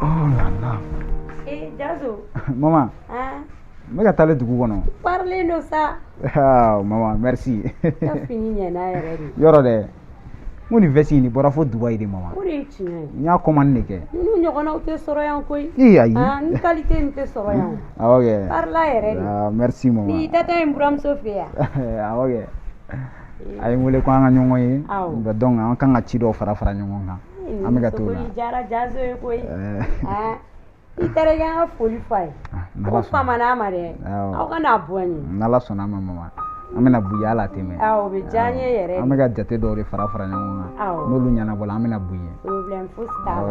Oh là là. Jazo. Maman. Hein? Mais ka tale dugu kono. Parlez de ça. Ah, maman, merci. Ça fini ɲɛna yɛrɛ de. Yɔrɔ dɛ. Mun ni vɛsi ni bɔra fo Dubai de maman. O de ye tiɲɛ ye. N y'a commande de kɛ. Ninnu ɲɔgɔnnaw tɛ sɔrɔ yan koyi. Ayi. Ni qualité nin tɛ sɔrɔ yan. Awɔ kɛ. Parla yɛrɛ de. Ah, merci maman. Ni tata ye n buramuso fɛ yan. Awɔ kɛ. A ye n wele ko an ka ɲɔgɔn ye. Awɔ. Donc an kan ka ci dɔw fara fara ɲɔgɔn kan. An bɛ ka t'o la. Ni jara Jazo ye koyi. I terikɛ an ka foli f'a ye. Ko famana ma dɛ. Aw ka n'a bɔ n ye. N'Ala sɔnna ma maman. An bɛna bu ya la ten mɛ. O bɛ diya n ye yɛrɛ. An bɛ ka jate dɔw de fara fara ɲɔgɔn kan. N'olu ɲɛnabɔla an bɛna bu ye. Problème fosi t'a la.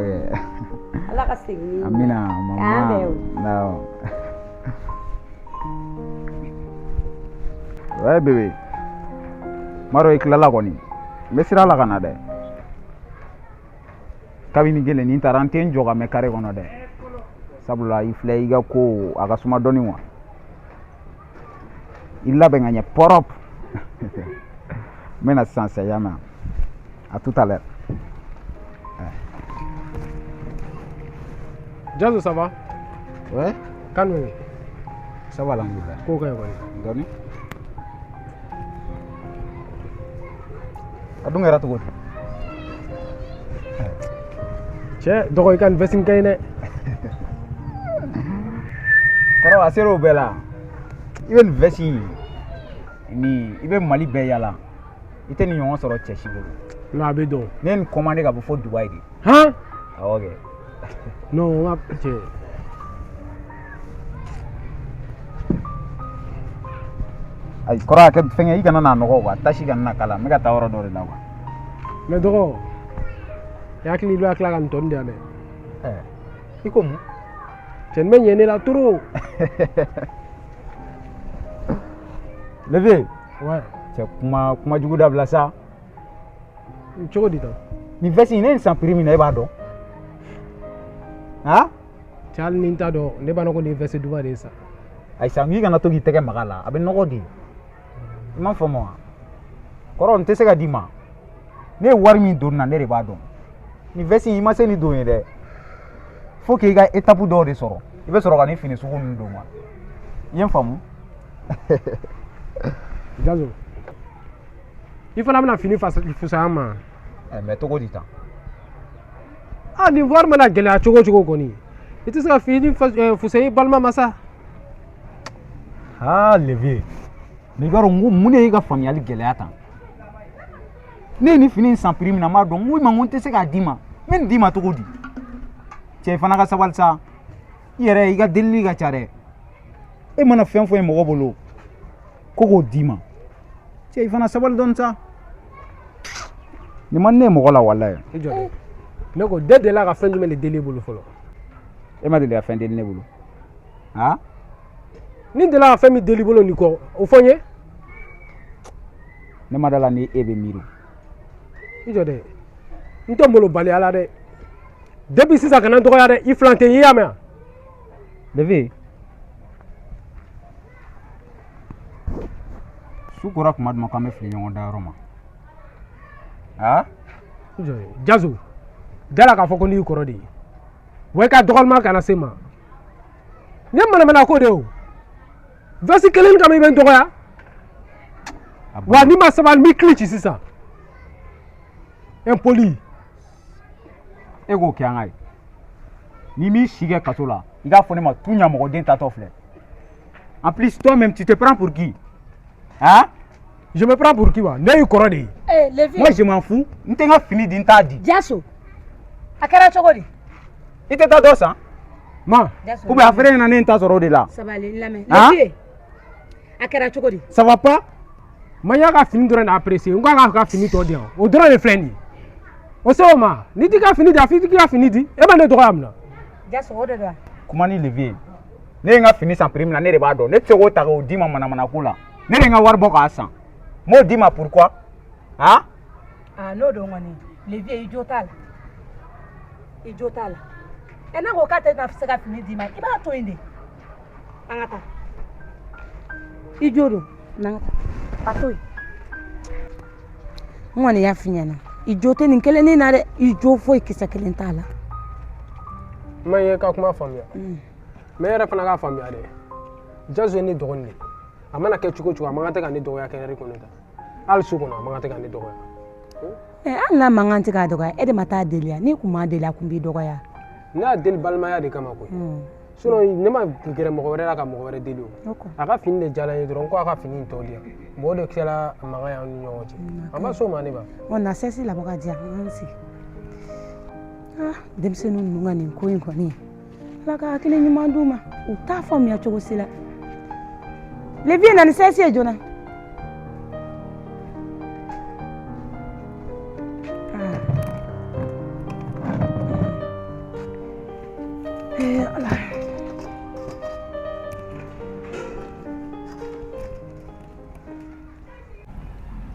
Ala ka segin ni. Amina maman. K'an bɛn o. Ouais bébé. Maro i tilala kɔni. N bɛ sira la ka na dɛ. Kabini gɛlɛn ni taara n tɛ n jɔ ka mɛn carré kɔnɔ dɛ. Sabula i filɛ i ka ko a ka suma dɔɔni wa. I labɛn ka ɲɛ propre. N bɛna sisan saya ma. À tout à l'heure. Jazo, ça va? Ouais. Calme. Ça va alhamdulillah. Ko kay wani. Doni. Adun era to go. Che, dogo kan vesin kay ne. Koro asero bela. Even vesi ni ibe Mali be yala. Ite ni ɲɔgɔn sɔrɔ cɛ si bolo. No a bɛ dɔn. Ne ni commande ka bɔ fo Dubai de. Han? Awɔ kɛ. Non, n ka cɛ. Ayi kɔrɔ a kɛ fɛngɛ i kana na nɔgɔ quoi. Tâche kana na kala. N bɛ ka taa yɔrɔ dɔ de la quoi. Mais dɔgɔ, i hakili bɛ tila ka nin tɔni di yan dɛ. I ko mun? Cɛ nin bɛ ɲɛ ne la trop. Levier. Ouais. Cɛ kuma jugu dabila sa. Cogo di tan? Nin vɛsi ne ni san prix min na e b'a dɔn? Han? Cɛ hali ni n t'a dɔn ne b'a dɔn ko nin vɛsi duba de ye sa. Ayi sa n'i kana to k'i tɛgɛ maga la a bɛ nɔgɔ di. I m'a faamu wa? Kɔrɔ n tɛ se ka d'i ma. Ne ye wari min don na ne de b'a dɔn. Nin vɛsi i ma se nin don ye dɛ. Faut que i ka étape dɔw de sɔrɔ. I bɛ sɔrɔ ka nin fini sugu ninnu don wa? I ye n faamu? Jazo, i fana bɛna fini fusaya ma. Mais cogo di tan? Nin wari mana gɛlɛya cogo cogo kɔni i tɛ se ka fini fusaya i balima ma sa. Levier. Mais i b'a dɔn n ko mun de ye i ka faamuyali gɛlɛya tan? Ne ye nin fini in san prix min na n b'a dɔn n ko i ma n ko n tɛ se k'a d'i ma. N bɛ nin d'i ma cogo di? Cɛ i fana ka sabali sa. I yɛrɛ i ka delili ka ca dɛ. E mana fɛn fɛn ye mɔgɔ bolo ko k'o d'i ma. Cɛ i fana sabali dɔɔni sa. Nin man ne ye mɔgɔ la walayi. I jɔ dɛ. Ne ko de delila ka fɛn jumɛn de deli i bolo fɔlɔ? E ma deli ka fɛn deli ne bolo? Han? Ni delila ka fɛn min deli i bolo nin kɔ o fɔ n ye. Ne ma dala ni e bɛ miiri. I jɔ dɛ. N tɛ molobaliya la dɛ. Depuis sisan kana n dɔgɔya dɛ. I filan tɛ n ye i y'a mɛn wa? Levier. Su kora kuma duma k'an bɛ fili ɲɔgɔn da yɔrɔ ma. Han? I jɔ dɛ. Jazo, dala k'a fɔ ko n'i y'i kɔrɔ de ye. Wa i ka dɔgɔlima kana se n ma. Nin ye manamana ko de ye o. Vɛsi kelen kama i bɛ n dɔgɔya. Wa n'i ma sabali n b'i kili ci sisan. Impoli. E k'o kɛ an ka ye. N'i m'i si kɛ kaso la i k'a fɔ ne ma tout ɲamɔgɔden tatɔ filɛ. En plus toi-même tu te prends pour qui? Hein? Je me prends pour qui wa? Ne y'i kɔrɔ de ye. Levier. Moi je m'en fous. N tɛ n ka fini di n t'a di. Jaso. A kɛra cogo di? I tɛ taa dɔ san? Ma. Ou bien a feere ɲɛna ne n ta sɔrɔ o de la. Sabali n lamɛn. Levier. A kɛra cogo di? Ça va pas? Ma y'a ka fini dɔrɔn de apprécier. N ko a ka fini tɔ di yan. O dɔrɔn de filɛ nin ye. O se o ma. N'i t'i ka fini di a f'i k'i ka fini di. E ma ne dɔgɔya mun na? Jaso o de don wa? Kuma ni Levier. Ne ye n ka fini san prix min na ne de b'a dɔn. Ne tɛ se k'o ta k'o d'i ma manamana ko la. Ne de ye n ka wari bɔ k'a san. N m'o d'i ma pourquoi? Han? N'o don kɔni Levier i jo t'a la. I jo t'a la. N'a ko k'a tɛ se ka fini d'i ma i b'a to yen de. An ka taa. I jo don. N'an ka taa. A to yen. N kɔni y'a f'i ɲɛna. I jo tɛ nin kelennin na dɛ. I jo foyi kisɛ kelen t'a la. ma ye ka kuma faamuya mais yɛrɛ fana k'a faamuya dɛ Jazu ye ne dɔgɔnin de a mana kɛ cogo cogo a man kan tɛ ka ne dɔgɔya kɛnɛ kɔnɔ ta hali su kɔnɔ a man kan tɛ ka ne dɔgɔya hali n'a man kan tɛ k'a dɔgɔya e de ma taa deli ya n'i kun m'a deli a kun b'i dɔgɔya ne y'a deli balimaya de kama koyi sinon ne ma gɛrɛ mɔgɔ wɛrɛ la ka mɔgɔ wɛrɛ deli o a ka fini de jala n ye dɔrɔn ko a ka fini in tɔ di yan bon o de kɛra mankan y'an ni ɲɔgɔn cɛ a ma s'o ma ne ba na sɛsi labɔ ka di yan an sigi denmisɛnninw ninnu ka nin ko in kɔni ala ka hakili ɲuman d'u ma u t'a faamuya cogo si la Levi na ni sɛsi ye joona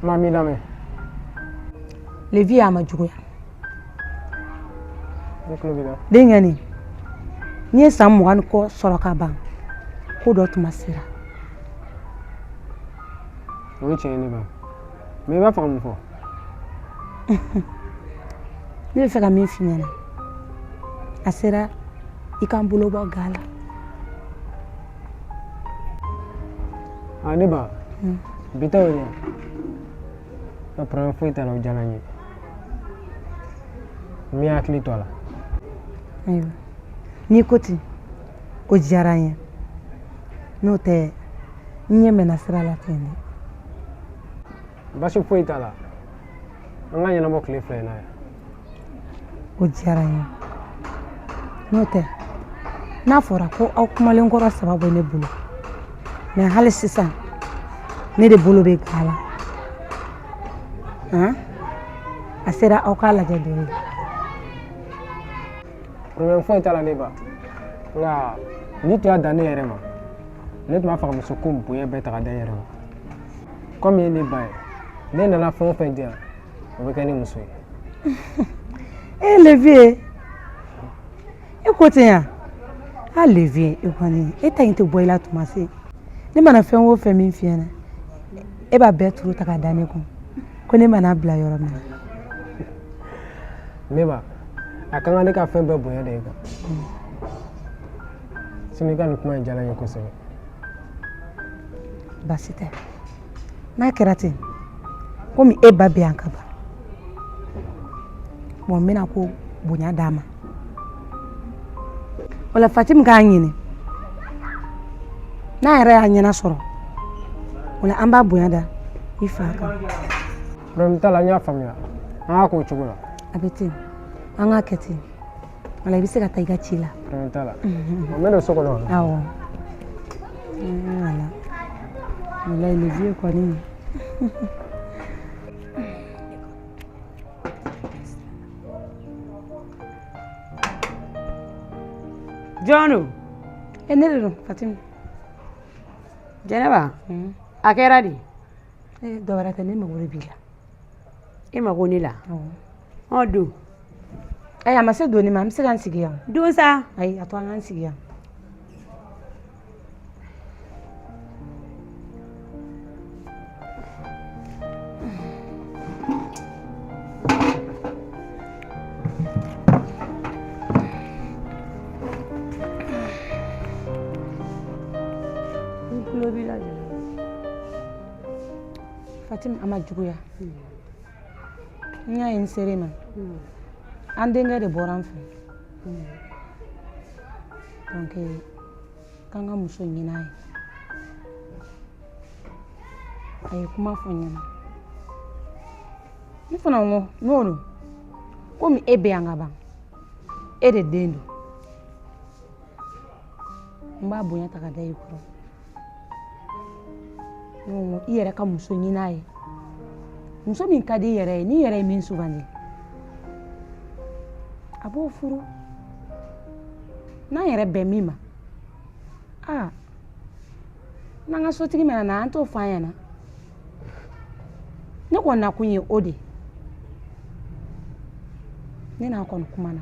Mami lamɛn Levi y'a ma juguya ne tulo b'i la denkɛ nin n'i ye san 20 ni kɔ sɔrɔ ka ban ko dɔ tuma sera o ye tiɲɛ ye ne ba mais i b'a fɛ ka mun fɔ ne bɛ fɛ ka min f'i ɲɛna a sera i k'an bolo bɔ ga la ne ba bi ta y'o ye ka problème foyi t'a la o diyara n ye n bɛ hakili to a la ayiwa n'i ko ten o diyara n ye n'o tɛ n ɲɛ mɛnna sira la ten dɛ basi foyi t'a la an ka ɲɛnabɔ tile fila in na yan o diyara n ye n'o tɛ n'a fɔra ko aw kumalen kɔrɔ saba bɛ ne bolo mais hali sisan ne de bolo bɛ ga la a sera aw k'a lajɛ dɔrɔn problème foyi t'a la ne ba nka ni tun y'a dan ne yɛrɛ ma ne tun b'a fɛ ka muso ko bonya bɛɛ ta ka da n yɛrɛ ma comme i ye ne ba ye ne nana fɛn o fɛn di yan o bɛ kɛ ne muso ye Levi e ko ten ya Levi e kɔni e ta in tɛ bɔ i la tuma se ne mana fɛn o fɛn min f'i ɲɛna e b'a bɛɛ turu ta ka da ne kun ko ne mana bila yɔrɔ min na ne ba a kan ka ne ka fɛn bɛɛ bonya de e kan sinon i ka nin kuma in diyara n ye kosɛbɛ basi tɛ n'a kɛra ten komi e ba bɛ yan ka ban bon n bɛna ko bonya d'a ma o la Fatimu k'a ɲini n'a yɛrɛ y'a ɲɛna sɔrɔ o la an b'a bonya da i fa kan problème t'a la n y'a faamuya an k'a k'o cogo la a bɛ ten an k'a kɛ ten wala i bɛ se ka taa i ka ci la problème t'a la n bɛ don so kɔnɔ awɔ wala walayi Levi kɔni Jɔn ne de don Fatimu Jɛnɛba a kɛra di dɔ wɛrɛ tɛ ne mago de b'i la e mago ne la don ayi a ma se doni ma an bɛ se k'an sigi yan don sa ayi a to an k'an sigi yan Fatimu a ma juguya n y'a ye n ser'e ma an denkɛ de bɔra an fɛ donc k'an ka muso ɲini a ye a ye kuma fɔ n ɲɛna ne fana ko n'o don komi e bɛ yan ka ban e de den don n b'a bonya ta ka da i kɔrɔ i yɛrɛ ka muso ɲini a ye muso min ka di i yɛrɛ ye n'i yɛrɛ ye min sugandi a b'o furu n'an yɛrɛ bɛn min ma n'an ka sotigi mana na an t'o fɔ an ɲɛna ne kɔni na kun ye o de ne n'a kɔni kumana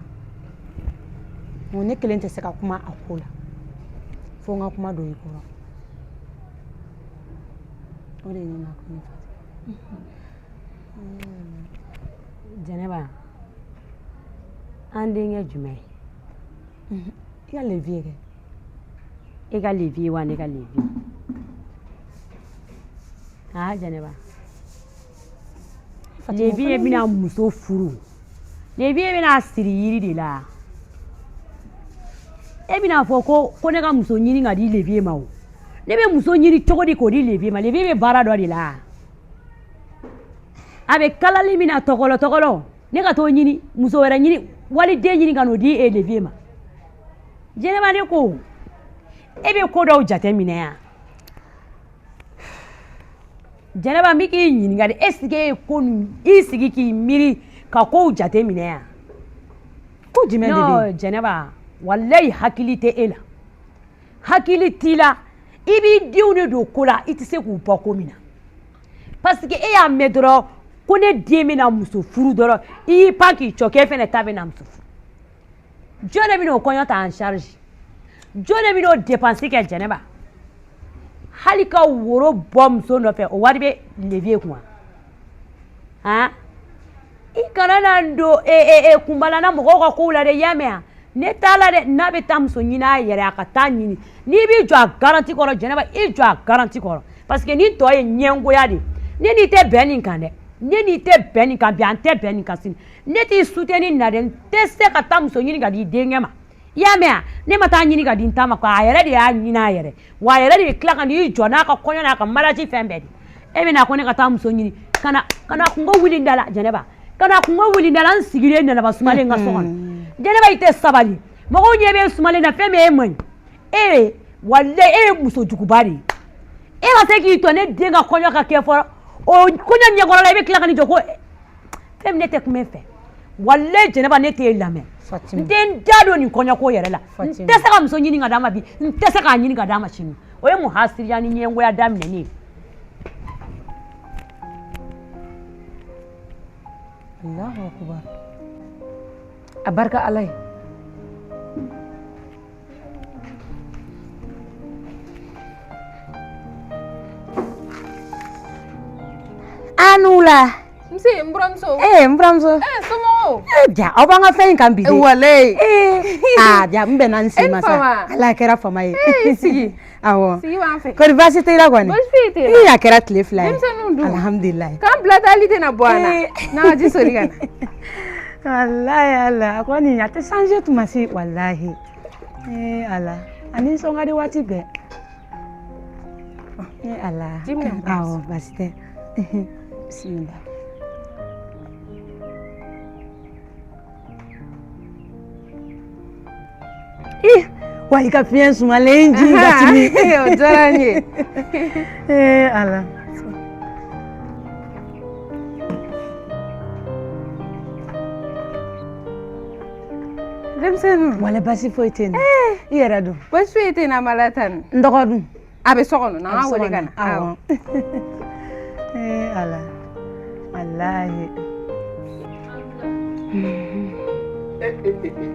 ne kelen tɛ se ka kuma a ko la fo n ka kuma don i kɔrɔ o de ye ne n'a kun ye Jɛnɛba an denkɛ jumɛn I ka levier kɛ e ka levier wa ne ka levier Jɛnɛba levier bɛna muso furu levier bɛna siri yiri de la e bɛna fɔ ko ne ka muso ɲini ka di levier ma o ne bɛ muso ɲini cogo di k'o di levier ma levier bɛ baara dɔ de la a bɛ kalali min na tɔgɔlɔ ne ka t'o ɲini muso wɛrɛ ɲini waliden ɲini ka n'o di levier ma Jɛnɛba ne ko e bɛ ko dɔw jate minɛ yan Jɛnɛba n bɛ k'i ɲininka de est-ce que e ko i sigi k'i miiri ka kow jate minɛ yan ko jumɛn de bɛ yen Jɛnɛba walayi hakili tɛ e la hakili t'i la i b'i denw de don ko la i tɛ se k'u bɔ ko min na parce que e y'a mɛn dɔrɔn ko ne den bɛna muso furu dɔrɔn i y'i pan k'i jɔ k'e fana ta bɛna muso furu jɔn de bɛna o kɔɲɔ ta en charge jɔn de bɛna o dépense kɛ Jɛnɛba hali ka woro bɔ muso nɔfɛ o wari bɛ levier kun wa i kana na don kunbalana mɔgɔw ka kow la dɛ i y'a mɛn wa ne t'a la dɛ n'a bɛ taa muso ɲini a yɛrɛ a ka taa ɲini n'i b'i jɔ a garanti kɔrɔ Jɛnɛba i jɔ a garanti kɔrɔ parce que nin tɔ ye ɲɛngoya de ne n'i tɛ bɛn nin kan dɛ ne n'i tɛ bɛn nin kan bi an tɛ bɛn nin kan sini ne t'i soutenir na dɛ n tɛ se ka taa muso ɲini ka di denkɛ ma i y'a mɛn wa ne ma taa ɲini ka di n ta ma quoi a yɛrɛ de y'a ɲini a yɛrɛ wa a yɛrɛ de bɛ tila ka n'i jɔ n'a ka kɔɲɔ n'a ka mariage fɛn bɛɛ de e bɛ na ko ne ka taa muso ɲini ka na kungo wuli n da la Jɛnɛba ka na kungo wuli n da la n sigilen Nɛnɛba Sumalen ka so kɔnɔ Jɛnɛba i tɛ sabali mɔgɔw ɲɛ bɛ Sumalen na fɛn min e man ɲi walayi e ye muso juguba de ye e ka se k'i to ne den ka kɔɲɔ ka kɛ fɔlɔ o kɔɲɔ ɲɛkɔrɔ la i bɛ tila ka nin jɔ ko fɛn min ne tɛ kun bɛ fɛ walayi Jɛnɛba ne t'e lamɛn n tɛ n da don nin kɔɲɔko yɛrɛ la n tɛ se ka muso ɲini ka d'a ma bi n tɛ se k'a ɲini ka d'a ma sini o ye mun hasiriya ni ɲɛngoya daminɛnen ye Allahu akbar a barika Ala ye Anula Nsi mburamuso. Mburamuso. Somo. Ja, aw b'an ka fɛn in kan bi de. Walayi. Ja, n bɛnna n sen ma sa. Ala kɛra fama ye. Sigi. Awɔ. Sigi b'an fɛ. Kɔri baasi t'i la kɔni? Baasi foyi t'i la. A kɛra tile fila ye. Denmisɛnninw dun. Alhamdulilayi. K'an bila dali tɛna bɔ an na. N'an ka ji soli ka na. Walayi Ala, a kɔni a tɛ changer tuma si walahi. Ala, a nisɔn ka di waati bɛɛ. Ala. Ji minɛ. Awɔ, baasi tɛ. Bisimila. Wa i ka fiɲɛ sumalen ji ka timi. O diyara n ye. Ala. Denmisɛnninw. Wala baasi foyi tɛ n na. I yɛrɛ dun? Baasi foyi tɛ n na Mala tan. N dɔgɔ dun? A bɛ so kɔnɔ n'an ka wele ka na. Awɔ. Ala. Walahi.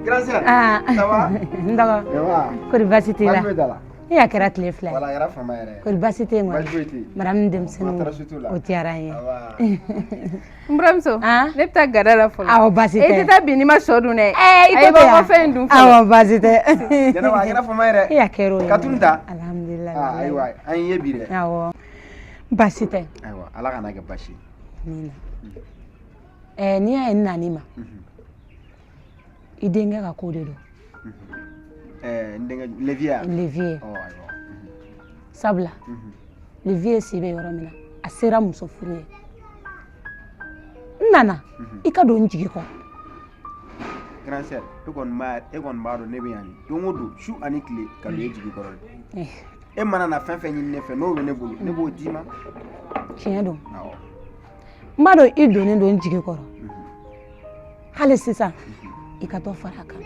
Gracias. Ça va? N dɔgɔ. Kɔri baasi t'i la? E a kɛra tile fila ye. Wala, a kɛra fama yɛrɛ. Kɔri baasi tɛ yen wa? Baasi foyi tɛ yen. Madame ni denmisɛnninw. Ma tɔɔrɔ la. O diyara n ye. N buramuso. Ne bɛ taa gada la fɔlɔ. Awɔ baasi tɛ. E tɛ taa bi n'i ma sɔ dun dɛ. I tɛ bɔ yan. A ye fɛn dun fɔlɔ. Awɔ baasi tɛ. Jɛnɛba a kɛra fama yɛrɛ. E a kɛra o ye. Ka tunu ta. Alhamdulilayi. Ayiwa an ye bi dɛ. Awɔ. Baasi tɛ. Ayiwa Ala kana kɛ baasi ye. N'i y'a ye n nan'i ma i denkɛ ka ko de don. N denkɛ Levier. Levier. Ayiwa. Sabula Levier si bɛ yɔrɔ min na a sera muso furu ye. N nana i ka don n jigi kɔrɔ. Grand sœur e kɔni b'a dɔn ne bɛ yan don o don su ani tile ka don e jigi kɔrɔ de. E mana na fɛn fɛn ɲini ne fɛ n'o bɛ ne bolo ne b'o d'i ma. Tiɲɛ don. N b'a dɔn i donnen don n jigi kɔrɔ hali sisan i ka dɔ fara a kan.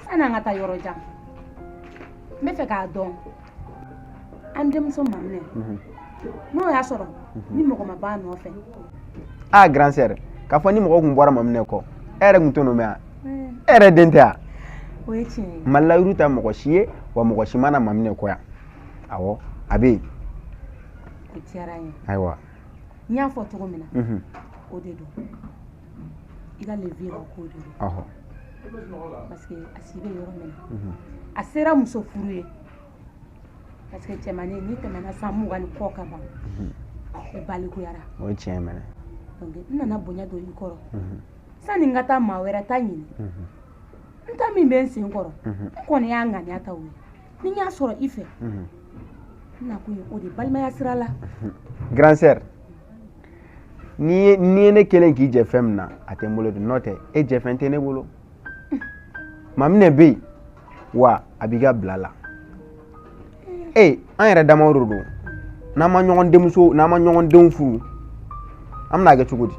Sani an ka taa yɔrɔ jan n bɛ fɛ k'a dɔn an denmuso Maminɛ n'o y'a sɔrɔ ni mɔgɔ ma b'a nɔfɛ. Grand sœur k'a fɔ ni mɔgɔ tun bɔra Maminɛ kɔ e yɛrɛ tun t'o nɔ mɛn yan e yɛrɛ den tɛ yan. O ye tiɲɛ ye. Malilayiru tɛ mɔgɔ si ye wa mɔgɔ si mana Maminɛ kɔ yan. Awɔ a bɛ yen. O diyara n ye. Ayiwa. N y'a fɔ cogo min na o de don i ka Levier ka ko de don. parce que a si bɛ yɔrɔ min na a sera muso furu ye parce que cɛmannin ni tɛmɛna san 20 ni kɔ ka ban e balikuyara o ye tiɲɛ mɛnɛ donc n nana bonya don i kɔrɔ sani n ka taa maa wɛrɛ ta ɲini n ta min bɛ n sen kɔrɔ n kɔni y'a ŋaniya ta o ye ni n y'a sɔrɔ i fɛ n nakun ye o de balimaya sira la grand sœur ni ye ne kelen k'i jɛ fɛn min na a tɛ n bolo de n'o tɛ e jɛ fɛn tɛ ne bolo maa min bɛ yen wa a b'i ka bila la an yɛrɛ damaw de don n'an ma ɲɔgɔn denw furu an bɛna kɛ cogo di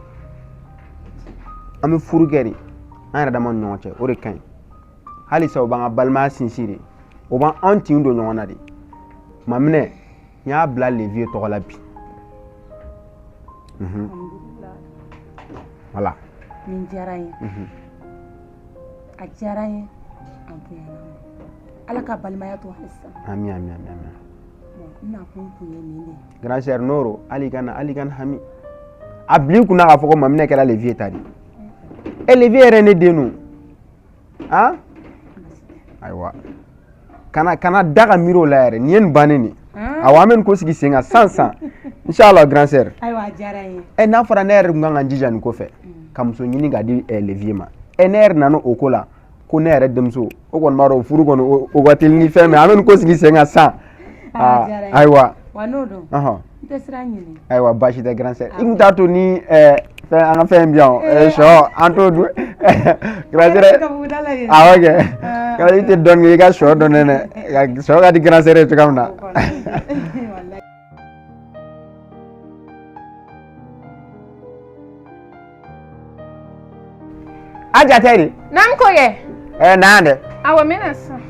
an bɛ furu kɛ de an yɛrɛ damaw ni ɲɔgɔn cɛ o de ka ɲi halisa o b'an ka balimaya sinsin de o b'an tin don ɲɔgɔn na de maa minɛ n y'a bila levier tɔgɔ la bi voilà nin diyara n ye a diyara n ye a bonyana n ma ala ka balimaya to hali sisan ami ami ami n nakun tun ye nin de ye grand sœur Noro ali kana hami a bil'i kunna k'a fɔ ko maminɛ kɛra levier ta de levier yɛrɛ ne den no ayiwa kana da ka miiri o la yɛrɛ nin ye nin bannen de awɔ an bɛ nin ko sigi sen kan sisan inshallah grand sœur ayiwa a diyara n ye n'a fɔra ne yɛrɛ tun kan ka n jija nin ko fɛ ka muso ɲini k'a di levier ma ne yɛrɛ nana o ko la ko ne yɛrɛ denmuso o kɔni b'a dɔn furu kɔni o ka teli ni fɛn min an bɛ nin ko sigi sen kan sisan ayiwa wa n'o dɔn n tɛ siran ɲini ayiwa baasi tɛ grand sœur i tun t'a to ni an ka fɛn bi yan sɔ an t'o dun grand sœur awɔ kɛ i tɛ dɔɔnin kɛ i ka sɔ dɔn dɛ sɔ ka di grand sœur ye cogoya min na a jate de N'an ko kɛ n'an dɛ awɔ n bɛna sisan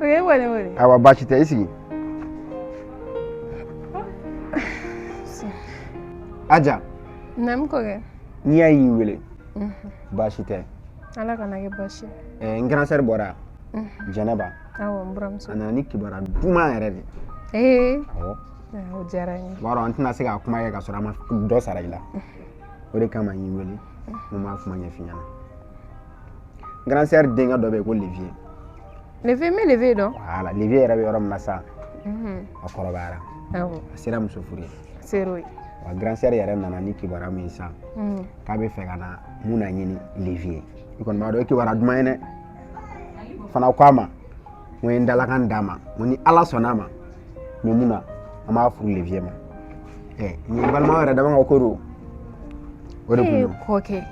o ye wele ayiwa baasi tɛ i sigi aja n'an ko kɛ n'i y'a y'i wele baasi tɛ ala kana kɛ baasi n grand sœur bɔra Jɛnɛba awɔ n buramuso a nana ni kibaruya duman yɛrɛ de awɔ o diyara n ye o b'a dɔn an tɛna se k'a kuma kɛ ka sɔrɔ an ma dɔ sara i la o de kama n y'i wele mun b'a kuma ɲɛf'i ɲɛna grand sœur denkɛ dɔ bɛ yen ko levier levier n bɛ levier dɔn voilà levier yɛrɛ bɛ yɔrɔ min na sa a kɔrɔbayara awɔ a sera muso furu ye ser'o ye wa grand sœur yɛrɛ nana ni kibaruya min ye sa k'a bɛ fɛ ka na mun na ɲini levier i kɔni b'a dɔn o ye kibaruya duman ye dɛ fana ko a ma n ye n dalakan d'a ma n ni ala sɔnna a ma mɛ mun na an b'a furu levier ma nin ye balimaw yɛrɛ dama ka ko don o de kun kɔkɛ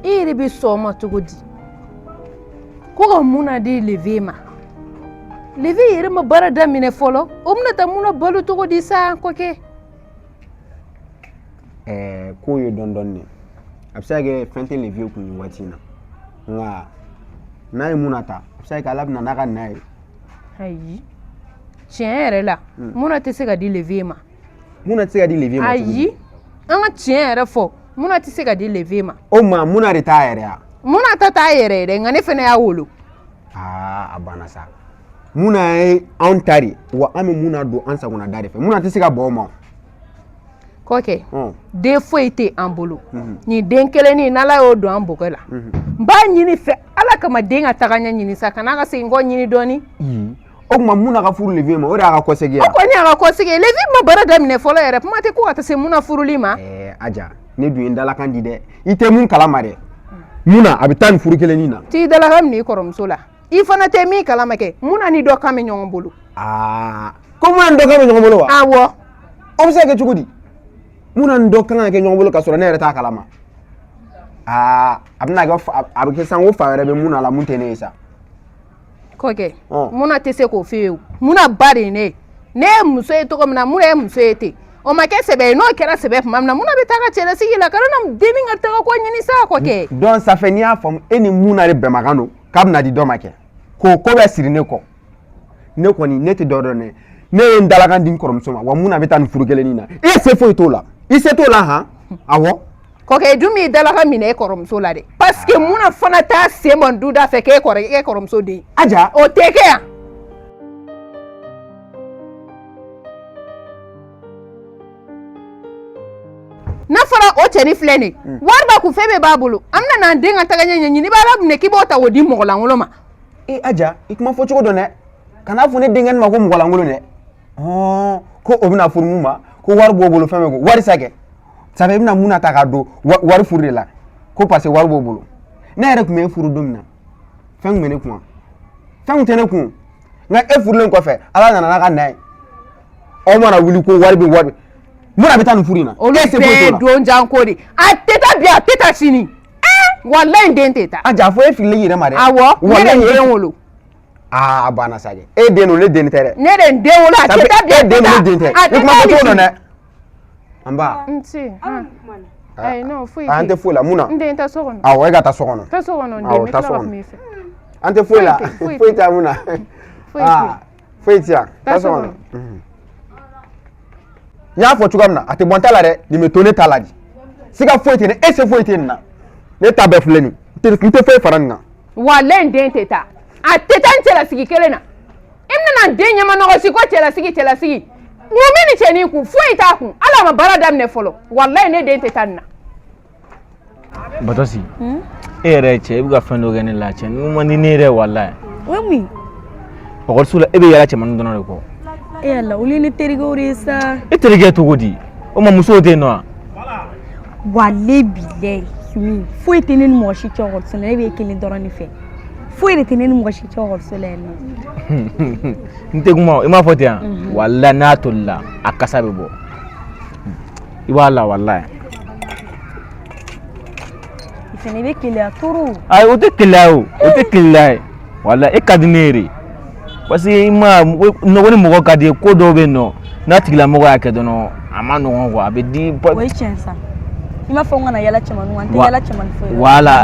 i yɛrɛ bɛ sɔn o ma cogo di ko ka mun na di levier ma levier yɛrɛ ma baara daminɛ fɔlɔ o bɛna taa mun na balo cogo di sa kɔkɛ ko ye dɔɔnin dɔɔnin de a bɛ se ka kɛ fɛn tɛ levier kun nin waati in na nka n'a ye mun na ta a bɛ se ka kɛ ala bɛna n'a ka na ye ayi tiɲɛ yɛrɛ la mun na tɛ se ka di levier ma mun na tɛ se ka di levier ma ayi an ka tiɲɛ yɛrɛ fɔ mun na tɛ se ka di levier ma o ma mun na de t'a yɛrɛ ya mun na ta t'a yɛrɛ ye dɛ nka ne fana y'a wolo a banna sa mun na ye anw ta de wa an bɛ mun na don an sagona da de fɛ mun na tɛ se ka bɔ o ma kɔkɛ den foyi tɛ an bolo nin den kelennin n'ala y'o don an bɔgɔ la n b'a ɲini fɛ ala kama den ka taga ɲɛ ɲini sa kana ka segin kɔ ɲini dɔɔni o tuma mun na ka furu levier ma o de y'a ka kɔsegi ye o kɔni y'a ka kɔsegi ye levier ma baara daminɛ fɔlɔ yɛrɛ kuma tɛ ko ka taa se mun na furuli ma aja ne dun ye n dalakan di dɛ i tɛ mun kalama dɛ mun na a bɛ taa nin furu kelennin na t'i dalakan minɛ i kɔrɔmuso la i fana tɛ min kalama kɛ mun na ni dɔ kan bɛ ɲɔgɔn bolo ko mun na ni dɔ kan bɛ ɲɔgɔn bolo wa awɔ o bɛ se ka kɛ cogo di mun na ni dɔ kan ka kɛ ɲɔgɔn bolo ka sɔrɔ ne yɛrɛ t'a kalama a bɛna kɛ a bɛ kɛ san ko fa wɛrɛ bɛ mun na la mun tɛ ne ye sa kɔkɛ mun na tɛ se k'o f'i ye o mun na ba de ye ne ye ne ye muso ye cogo min na mun na ye muso ye ten o ma kɛ sɛbɛ ye n'o kɛra sɛbɛ tuma min na mun na bɛ taa ka cɛlasigi la kana na denni ka taga ko ɲini sa kɔkɛ donc ça fait n'i y'a faamu e ni mun na de bɛnbakan don k'a bɛna di dɔ ma kɛ k'o ko bɛ siri ne kɔ ne kɔni ne tɛ dɔ dɔn dɛ ne ye n dalakan di n kɔrɔmuso ma wa mun na bɛ taa nin furu kelennin na e se foyi t'o la i se t'o la han awɔ kɔkɛ dun b'i dalakan minɛ e kɔrɔmuso la dɛ parce que mun na fana t'a sen bɔ du da fɛ k'e kɔrɔmuso den aja o tɛ kɛ yan n'a fɔra o cɛni filɛ nin wari b'a kun fɛn bɛɛ b'a bolo an bɛna n'an den ka taga ɲɛ ɲini b'a la minɛ k'i b'o ta o di mɔgɔ lankolon ma Aja i kuma fɔ cogo dɔn dɛ kana fɔ ne denkɛni ma ko mɔgɔ lankolon dɛ ko o bɛna furu mun ma ko wari b'o bolo fɛn bɛɛ ko wari sa kɛ sabu i bɛna mun na ta k'a don wari furu de la ko parce que wari b'o bolo ne yɛrɛ tun bɛ e furu don min na fɛn tun bɛ ne kun fɛn tun tɛ ne kun nka e furulen kɔfɛ ala nana n'a ka na ye aw mana wuli ko wari bɛ wari mun na bɛ taa nin furu in na olu bɛɛ don janko de a tɛ taa bi a tɛ taa sini walayi den tɛ taa Aja fo e fili yɛrɛ ma dɛ awɔ ne de ye den wolo a banna sa dɛ e den don ne den tɛ dɛ ne de den wolo a tɛ taa bi a tɛ taa ne den tɛ i kuma fɔ cogo dɔn dɛ an ba ayi non foyi an tɛ foyi la mun na n den tɛ so kɔnɔ awɔ e ka taa so kɔnɔ tɛ so kɔnɔ n den bɛ tila ka kuma i fɛ an tɛ foyi la foyi tɛ mun na foyi tɛ yan taa so kɔnɔ n y'a fɔ cogoya min na a tɛ bɔ n ta la dɛ nin bɛ to ne ta la di siga foyi tɛ ne e se foyi tɛ nin na ne ta bɛɛ filɛ nin n tɛ foyi fara nin kan walayi n den tɛ taa a tɛ taa n cɛlasigi kelen na i bɛna n den ɲɛma nɔgɔsi ko cɛlasigi mun bɛ ni cɛnin kun foyi t'a kun ala ma baara daminɛ fɔlɔ walayi ne den tɛ taa nin na Batosi e yɛrɛ ye cɛ i bɛ ka fɛn dɔ kɛ ne la cɛ n'u man di ne yɛrɛ walayi o ye mun ye ekɔliso la e bɛ yala cɛmannin dɔrɔn de kɔ e yala olu ye ne terikɛw de ye sa e terikɛ cogo di o ma musow tɛ yen nɔ wa wale bilayi Sumi foyi tɛ ne ni mɔgɔ si cɛ ekɔliso la ne bɛ kelen dɔrɔn de fɛ foyi de tɛ ne ni mɔgɔ si cɛ ekɔliso la yan nɔ n tɛ kuma i m'a fɔ ten yan walayi n'a tolila a kasa bɛ bɔ i b'a la walayi i fana bɛ keleya toro ayi o tɛ keleya o tɛ keleya ye walayi e ka di ne ye de parce que i ma nɔgɔ ni mɔgɔ ka di ye ko dɔw bɛ yen nɔ n'a tigilamɔgɔ y'a kɛ dɔrɔn a ma nɔgɔn quoi a bɛ di o ye tiɲɛ sa i m'a fɔ n kana yala cɛmaninw an tɛ yala cɛmanin foyi la voilà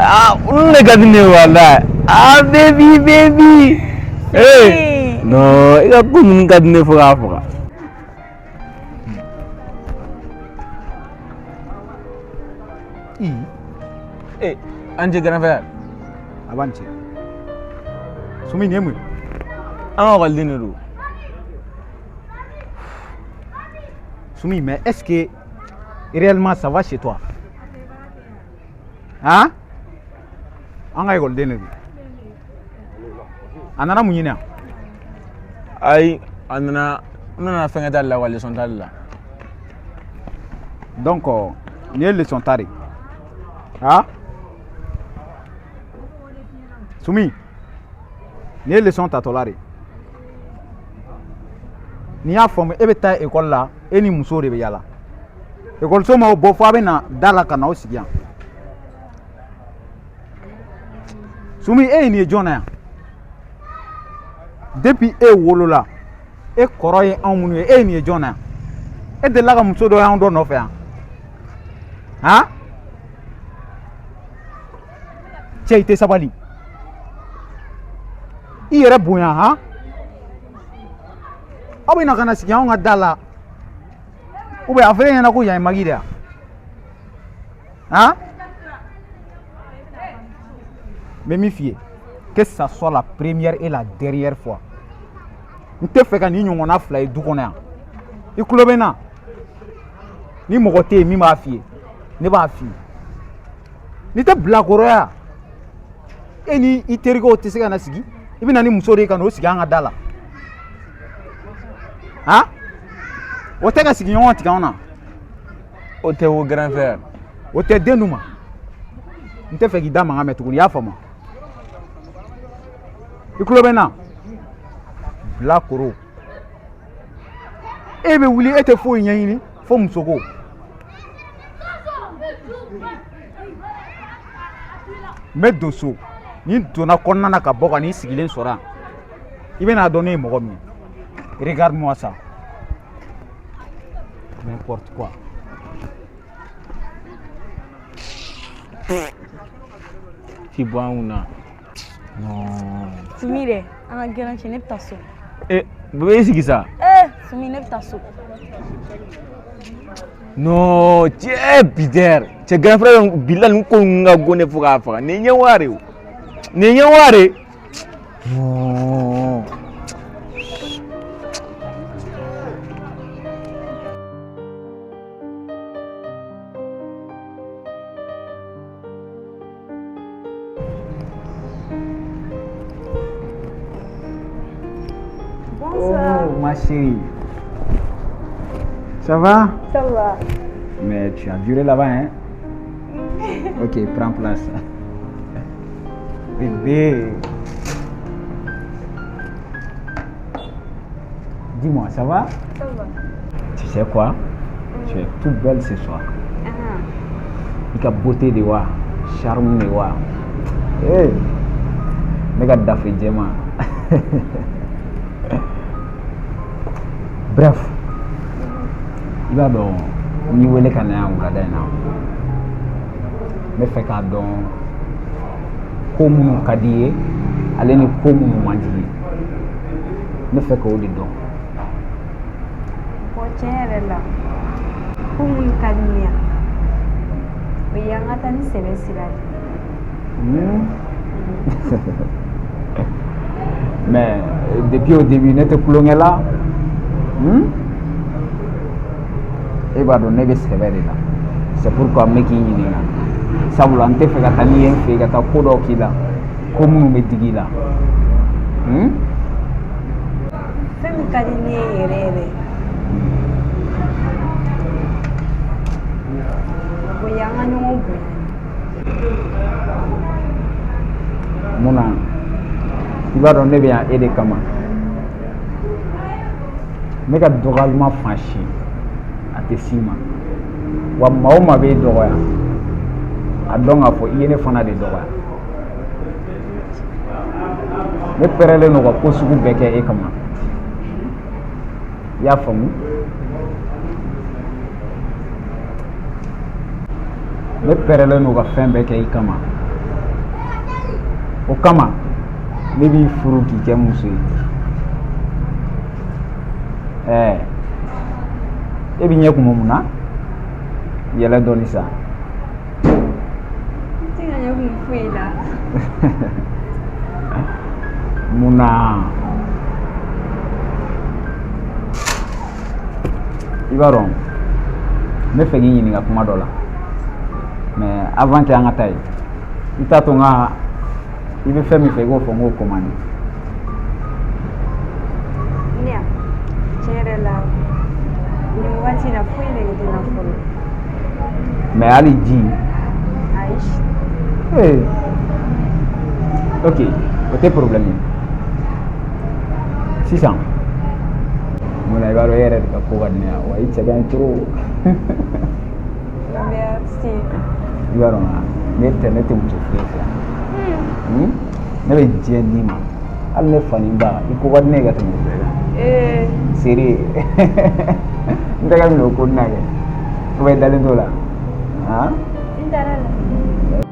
olu de ka di ne ye walayi baby non i ka ko ninnu ka di ne fo k'a faga an cɛ grand frère a b'an cɛ Sumi nin ye mun ye an ka ekɔliden de don Sumi mais est-ce que réellement ça va chez toi hein an ka ekɔliden de don a nana mun ɲini yan ayi a nana n nana fɛnkɛ t'ale la wa leçon t'ale la donc nin ye leçon ta de hein Sumi nin ye leçon tatɔla de n'i y'a faamu e bɛ taa ekɔli la e ni muso de bɛ yala ekɔliso ma bɔ fɔ a bɛ na da la ka na aw sigi yan Sumi e ye nin ye jɔn na yan depuis e wolola e kɔrɔ ye anw minnu ye e ye nin ye jɔn na yan e delila ka muso dɔ y'anw dɔ nɔfɛ yan han cɛ i tɛ sabali i yɛrɛ bonya han aw bɛ na ka na sigi anw ka da la ou bien a fɔra e ɲɛna ko yan ye magi de yan han n bɛ min f'i ye que ça soit la première et la dernière fois n tɛ fɛ ka nin ɲɔgɔnna fila ye du kɔnɔ yan i tulo bɛ n na ni mɔgɔ tɛ yen min b'a f'i ye ne b'a f'i ye n'i tɛ bilakoroya e ni i terikɛw tɛ se ka na sigi i bɛ na ni muso de ye ka n'o sigi an ka da la han o tɛ ka sigi ɲɔgɔn tigɛ anw na o tɛ wo grand frère o tɛ den dun ma n tɛ fɛ k'i da mankan mɛn tuguni i y'a faamu i tulo bɛ n na bilakoro e bɛ wuli e tɛ foyi ɲɛɲini fo muso ko n bɛ don so ni n donna kɔnɔna na ka bɔ ka n'i sigilen sɔrɔ yan i bɛ n'a dɔn ne ye mɔgɔ min ye regarde moi ça n'importe quoi k'i bɔ an kun na non Sumi dɛ an ka gɛrɛn cɛ ne bɛ taa so bɛɛ i sigi sa Sumi ne bɛ taa so non cɛ Peter cɛ grand frère bila nin ko ninnu ka go ne fo k'a faga nin ye ɲɛwari o nin ye ɲɛwari non ma chérie. Ça va? Ça va. Mais tu as duré là-bas, hein? Ok, prends place. Bébé. Dis-moi, ça va? Ça va. Tu sais quoi? Tu es toute belle ce soir. Ta beauté de wa, charme de wa. Hey, mega daffé Djema. Bref, il va donc ni wele kana ou la dana. Me fait ka don ko munu kadiye, ale ni ko munu mandiye. Me fait ko de don. Ko chere la. Ko mun kadiya. Yang atan sebe sirali. Mais depuis au début, n'était plus loin là. Et bah donc n'est-ce pas là. C'est pourquoi me qui n'y est. Ça vous l'entend fait qu'à nier fait qu'à kodo qui là. Comme nous mettons qui là. Femme kadine erere. Boyanga nyongo. Mona, il va donner bien aider comment. Mais quand doralement franchi, à tes cima. Wa maoma be doya. A donga fo yene fana de doya. Me perele no ko sugu beke e kama. Ya famu. Me perele no ko fen beke e kama. O kama ne bi furu ki kɛ muso ye e bi ɲɛ kuma mun na yɛlɛ dɔɔni sa Ti ga ɲɛ kun foyi la. mun na i b'a dɔn n bɛ fɛ k'i ɲininka kuma dɔ la mais avant que an ka taa yen i t'a to n ka i bɛ fɛn min fɛ i k'o fɔ n k'o commande. Nia. Chere la. Ni wati na foyi le gidi na folo. Mais hali ji. Aish. Ok, o tɛ problème ye sisan mun na i b'a dɔn e yɛrɛ de ka ko ka di ne ye wa i cɛ ka ɲi trop. Merci. I b'a dɔn ne tɛ muso foyi fɛ. Ne bɛ diɲɛ d'i ma hali ne faninba i ko ka di ne ye ka tɛmɛ bɛɛ kan. Seri n tɛ ka minɛ o ko na kɛ ou bien i dalen t'o la. N taara la.